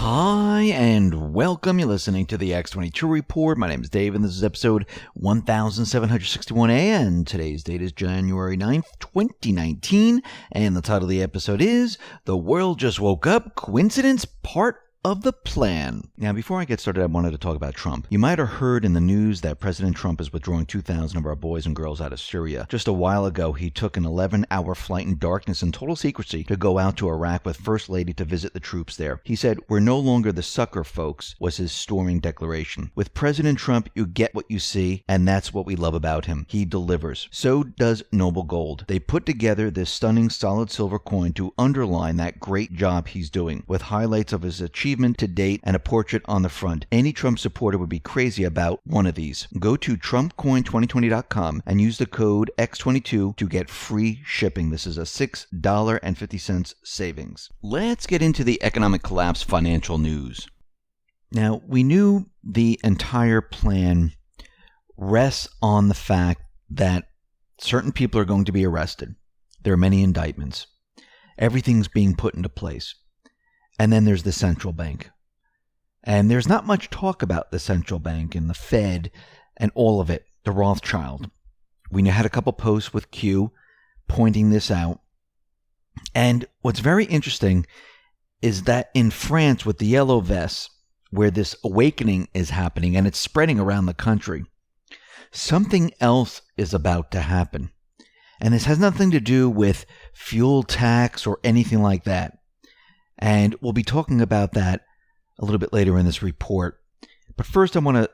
Hi, and welcome. You're listening to the X22 Report. My name is Dave, and this is episode 1761, and today's date is January 9th, 2019, and the title of the episode is The World Just Woke Up, Coincidence Part of the Plan. Now, before I get started, I wanted to talk about Trump. You might have heard in the news that President Trump is withdrawing 2,000 of our boys and girls out of Syria. Just a while ago, he took an 11-hour flight in darkness and total secrecy to go out to Iraq with First Lady to visit the troops there. He said, "We're no longer the sucker, folks," was his storming declaration. With President Trump, you get what you see, and that's what we love about him. He delivers. So does Noble Gold. They put together this stunning solid silver coin to underline that great job he's doing, with highlights of his achievement to date and a portrait on the front. Any Trump supporter would be crazy about one of these. Go to TrumpCoin2020.com and use the code X22 to get free shipping. This is a $6.50 savings. Let's get into the economic collapse financial news. Now, we knew the entire plan rests on the fact that certain people are going to be arrested. There are many indictments. Everything's being put into place. And then there's the central bank. And there's not much talk about the central bank and the Fed and all of it, the Rothschild. We had a couple posts with Q pointing this out. And what's very interesting is that in France with the yellow vests, where this awakening is happening and it's spreading around the country, something else is about to happen. And this has nothing to do with fuel tax or anything like that. And we'll be talking about that a little bit later in this report. But first, I want to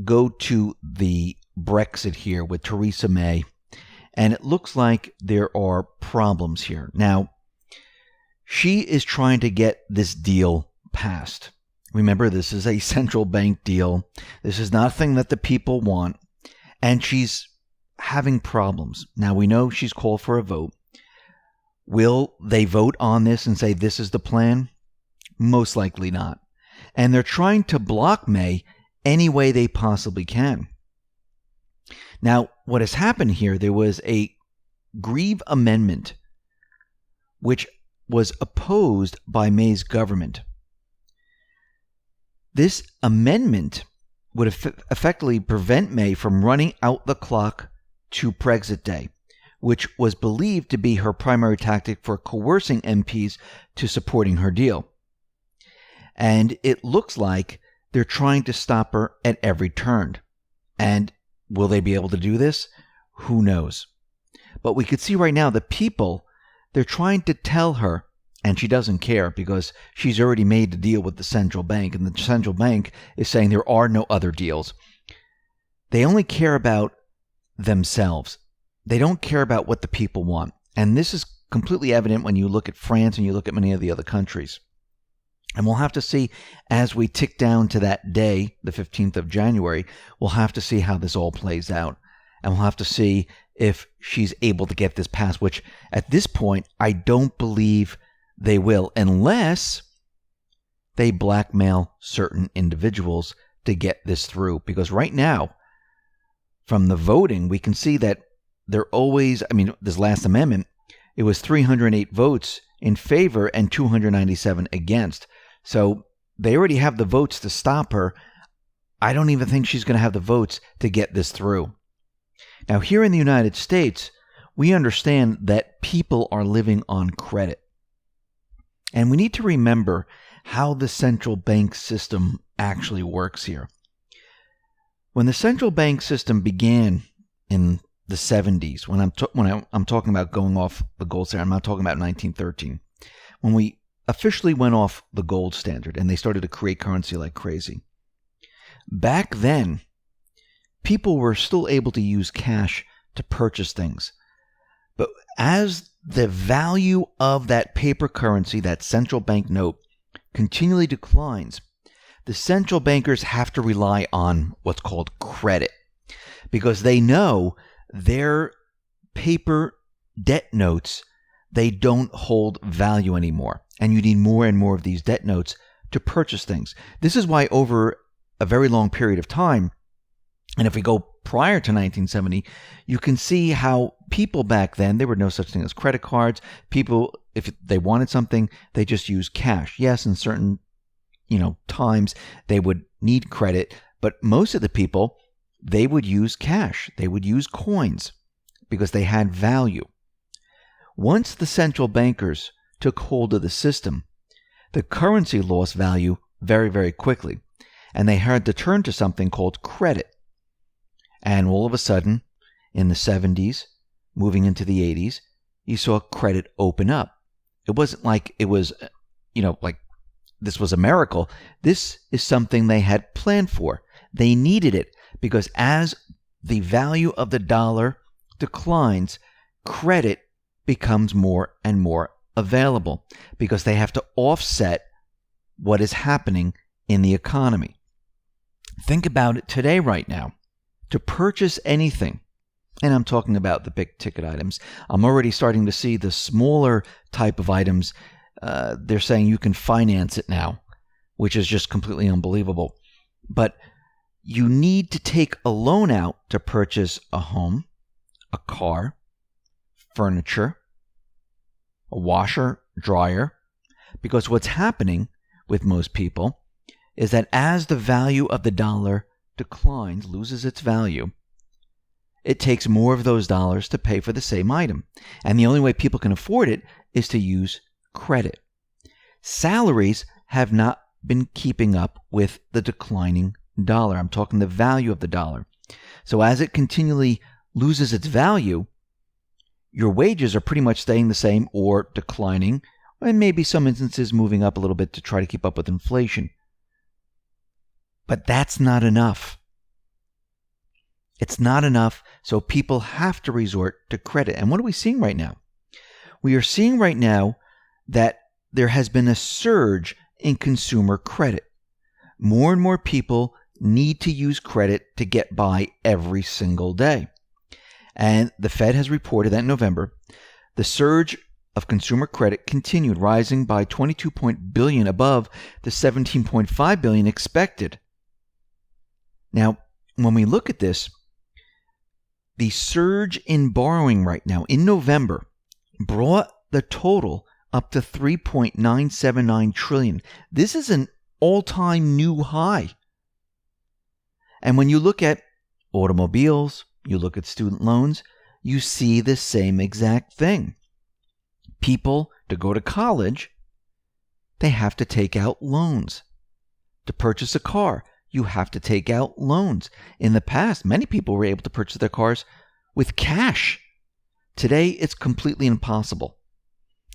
go to the BREXIT here with Theresa May. And it looks like there are problems here. Now, she is trying to get this deal passed. Remember, this is a central bank deal. This is nothing that the people want. And she's having problems. Now, we know she's called for a vote. Will they vote on this and say this is the plan? Most likely not. And they're trying to block May any way they possibly can. Now, what has happened here, there was a Grieve Amendment which was opposed by May's government. This amendment would effectively prevent May from running out the clock to Brexit Day, which was believed to be her primary tactic for coercing MPs to supporting her deal. And it looks like they're trying to stop her at every turn. And will they be able to do this? Who knows? But we could see right now the people, they're trying to tell her, and she doesn't care because she's already made the deal with the central bank, and the central bank is saying there are no other deals. They only care about themselves. They don't care about what the people want. And this is completely evident when you look at France and you look at many of the other countries. And we'll have to see as we tick down to that day, the 15th of January, we'll have to see how this all plays out. And we'll have to see if she's able to get this passed, which at this point, I don't believe they will, unless they blackmail certain individuals to get this through. Because right now, from the voting, we can see that they're always, this last amendment, it was 308 votes in favor and 297 against. So they already have the votes to stop her. I don't even think she's going to have the votes to get this through. Now, here in the United States, we understand that people are living on credit. And we need to remember how the central bank system actually works here. When the central bank system began in the 70s, when I'm talking about going off the gold standard, I'm not talking about 1913. When we officially went off the gold standard and they started to create currency like crazy. Back then, people were still able to use cash to purchase things. But as the value of that paper currency, that central bank note, continually declines, the central bankers have to rely on what's called credit because they know their paper debt notes, they don't hold value anymore. And you need more and more of these debt notes to purchase things. This is why over a very long period of time, and if we go prior to 1970, you can see how people back then, there were no such thing as credit cards. People, if they wanted something, they just used cash. Yes, in certain times they would need credit, but most of the people, they would use cash. They would use coins because they had value. Once the central bankers took hold of the system, the currency lost value very, very quickly, and they had to turn to something called credit. And all of a sudden, in the 70s, moving into the 80s, you saw credit open up. It wasn't like it was, like this was a miracle. This is something they had planned for. They needed it because as the value of the dollar declines, credit becomes more and more available because they have to offset what is happening in the economy. Think about it today, right now. To purchase anything, and I'm talking about the big ticket items, I'm already starting to see the smaller type of items. They're saying you can finance it now, which is just completely unbelievable. But you need to take a loan out to purchase a home, a car, furniture, a washer, dryer, because what's happening with most people is that as the value of the dollar declines, loses its value, it takes more of those dollars to pay for the same item. And the only way people can afford it is to use credit. Salaries have not been keeping up with the declining dollar. I'm talking the value of the dollar. So as it continually loses its value, your wages are pretty much staying the same or declining, and maybe some instances moving up a little bit to try to keep up with inflation. But that's not enough. It's not enough, so people have to resort to credit. And what are we seeing right now? We are seeing right now that there has been a surge in consumer credit. More and more people need to use credit to get by every single day. And the Fed has reported that in November, the surge of consumer credit continued, rising by 22 billion above the 17.5 billion expected. Now, when we look at this, the surge in borrowing right now in November brought the total up to 3.979 trillion. This is an all-time new high. And when you look at automobiles, you look at student loans, you see the same exact thing. People, to go to college, they have to take out loans. To purchase a car, you have to take out loans. In the past, many people were able to purchase their cars with cash. Today, it's completely impossible.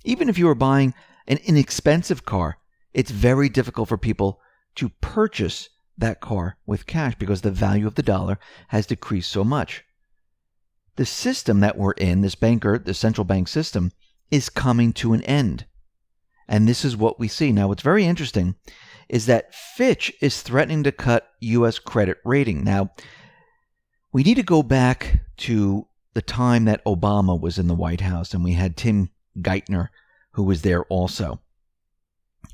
Even if you are buying an inexpensive car, it's very difficult for people to purchase that car with cash because the value of the dollar has decreased so much. The system that we're in, the central bank system, is coming to an end. And this is what we see. Now, what's very interesting is that Fitch is threatening to cut U.S. credit rating. Now, we need to go back to the time that Obama was in the White House, and we had Tim Geithner, who was there also.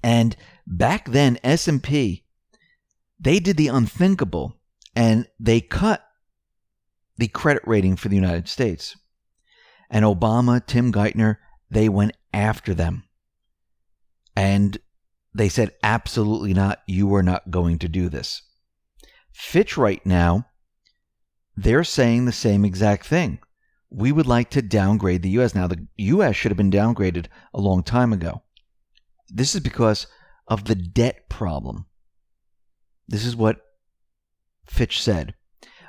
And back then, S&P, they did the unthinkable, and they cut the credit rating for the United States. And Obama, Tim Geithner, they went after them. And they said, absolutely not, you are not going to do this. Fitch right now, they're saying the same exact thing. We would like to downgrade the U.S. Now, the U.S. should have been downgraded a long time ago. This is because of the debt problem. This is what Fitch said.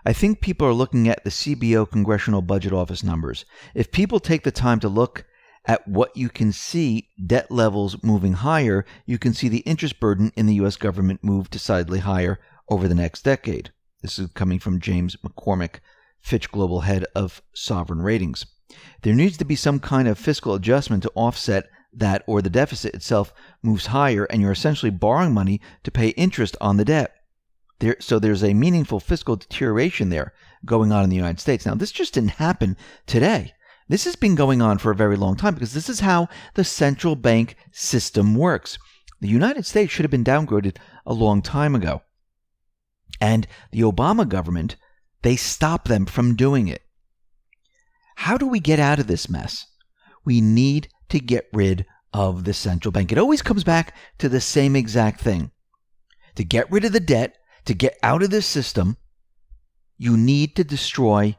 I think people are looking at the CBO Congressional Budget Office numbers. If people take the time to look at what you can see, debt levels moving higher, you can see the interest burden in the U.S. government move decidedly higher over the next decade. This is coming from James McCormick, Fitch Global Head of Sovereign Ratings. There needs to be some kind of fiscal adjustment to offset that, or the deficit itself moves higher and you're essentially borrowing money to pay interest on the debt. So there's a meaningful fiscal deterioration there going on in the United States. Now, this just didn't happen today. This has been going on for a very long time because this is how the central bank system works. The United States should have been downgraded a long time ago. And the Obama government, they stopped them from doing it. How do we get out of this mess? We need to get rid of the central bank. It always comes back to the same exact thing. To get rid of the debt, to get out of this system, you need to destroy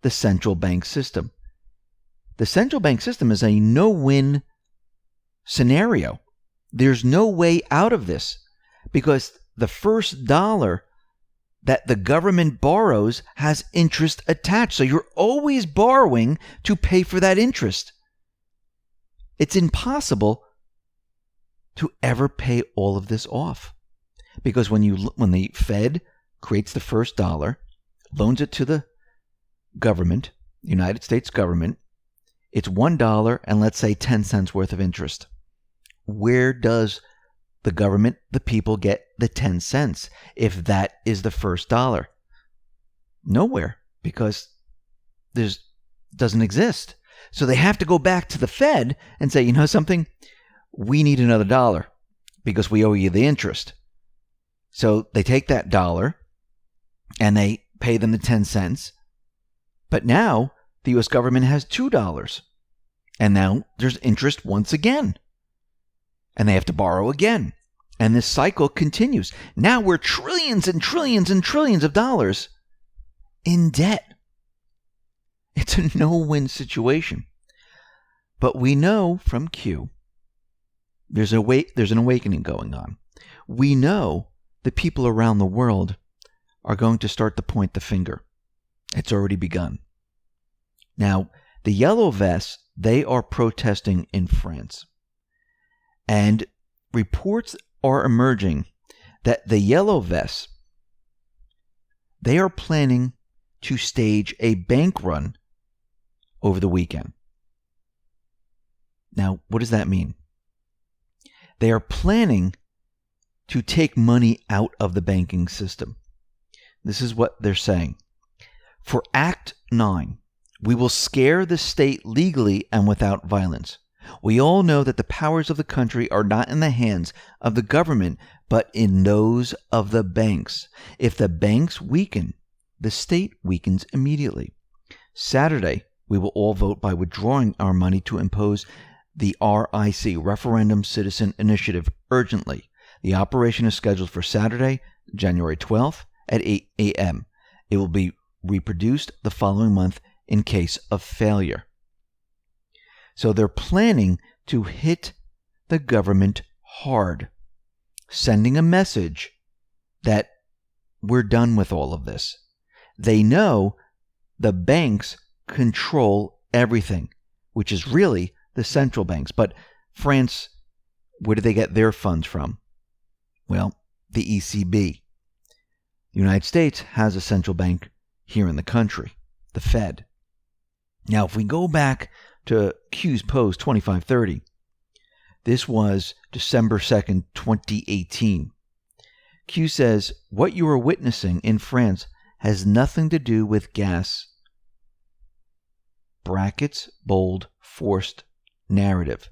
the central bank system. The central bank system is a no-win scenario. There's no way out of this because the first dollar that the government borrows has interest attached. So you're always borrowing to pay for that interest. It's impossible to ever pay all of this off because when the Fed creates the first dollar, loans it to the government, United States government, it's $1 and let's say 10 cents worth of interest. Where does the government, the people, get the 10 cents if that is the first dollar? Nowhere, because there's doesn't exist. So they have to go back to the Fed and say, you know something? We need another dollar because we owe you the interest. So they take that dollar and they pay them the 10 cents. But now the U.S. government has $2. And now there's interest once again. And they have to borrow again. And this cycle continues. Now we're trillions and trillions and trillions of dollars in debt. It's a no-win situation. But we know from Q, there's an awakening going on. We know the people around the world are going to start to point the finger. It's already begun. Now, the yellow vests, they are protesting in France. And reports are emerging that the yellow vests, they are planning to stage a bank run over the weekend. Now, what does that mean? They are planning to take money out of the banking system. This is what they're saying. For Act 9, we will scare the state legally and without violence. We all know that the powers of the country are not in the hands of the government, but in those of the banks. If the banks weaken, the state weakens immediately. Saturday, we will all vote by withdrawing our money to impose the RIC, Referendum Citizen Initiative, urgently. The operation is scheduled for Saturday, January 12th at 8 a.m. It will be reproduced the following month in case of failure. So they're planning to hit the government hard, sending a message that we're done with all of this. They know the banks control everything, which is really the central banks. But France, where do they get their funds from? Well, the ECB. The United States has a central bank here in the country, the Fed. Now, if we go back to Q's post 2530, this was December 2nd, 2018. Q says, what you are witnessing in France has nothing to do with gas. Brackets, bold, forced narrative.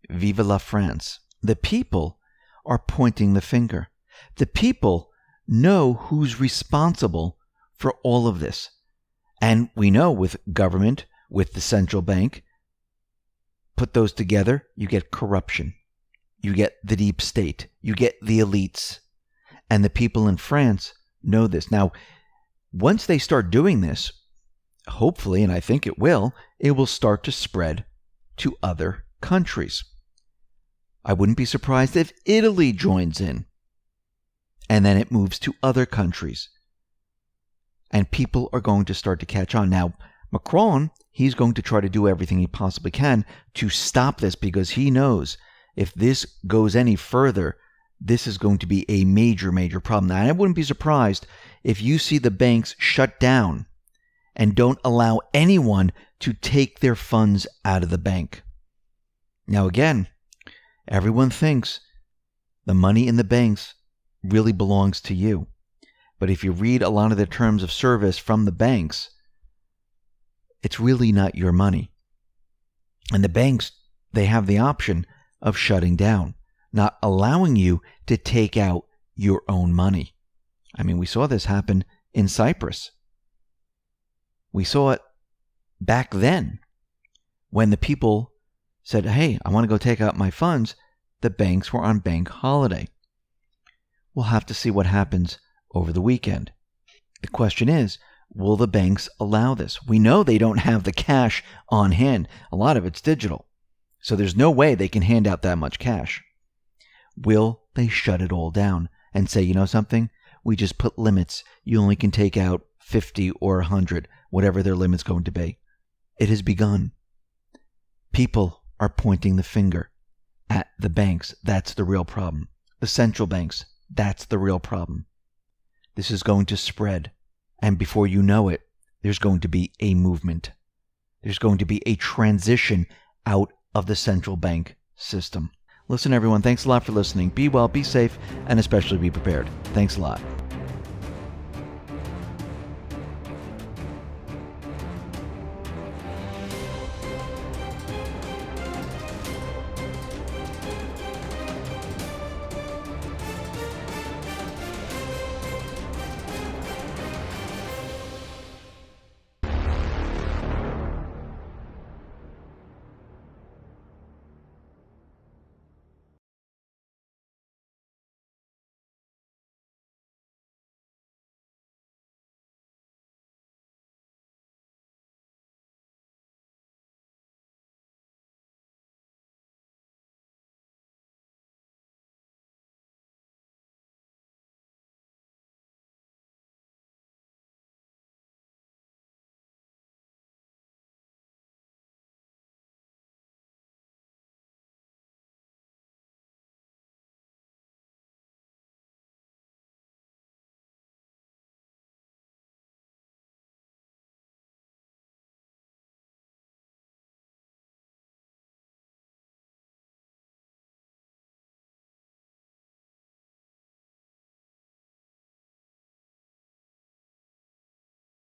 Vive la France. The people are pointing the finger. The people know who's responsible for all of this. And we know with government, with the central bank, put those together, you get corruption. You get the deep state. You get the elites. And the people in France know this. Now, once they start doing this, hopefully, and I think it will start to spread to other countries. I wouldn't be surprised if Italy joins in. And then it moves to other countries. And people are going to start to catch on. Now, Macron, he's going to try to do everything he possibly can to stop this because he knows if this goes any further, this is going to be a major, major problem. Now, I wouldn't be surprised if you see the banks shut down and don't allow anyone to take their funds out of the bank. Now, again, everyone thinks the money in the banks really belongs to you. But if you read a lot of the terms of service from the banks, it's really not your money. And the banks, they have the option of shutting down, not allowing you to take out your own money. I mean, we saw this happen in Cyprus. We saw it back then when the people said, hey, I want to go take out my funds. The banks were on bank holiday. We'll have to see what happens over the weekend. The question is, will the banks allow this? We know they don't have the cash on hand. A lot of it's digital. So there's no way they can hand out that much cash. Will they shut it all down and say, you know something? We just put limits. You only can take out 50 or 100, whatever their limit's going to be. It has begun. People are pointing the finger at the banks. That's the real problem. The central banks. That's the real problem. This is going to spread. And before you know it, there's going to be a movement. There's going to be a transition out of the central bank system. Listen, everyone, thanks a lot for listening. Be well, be safe, and especially be prepared. Thanks a lot.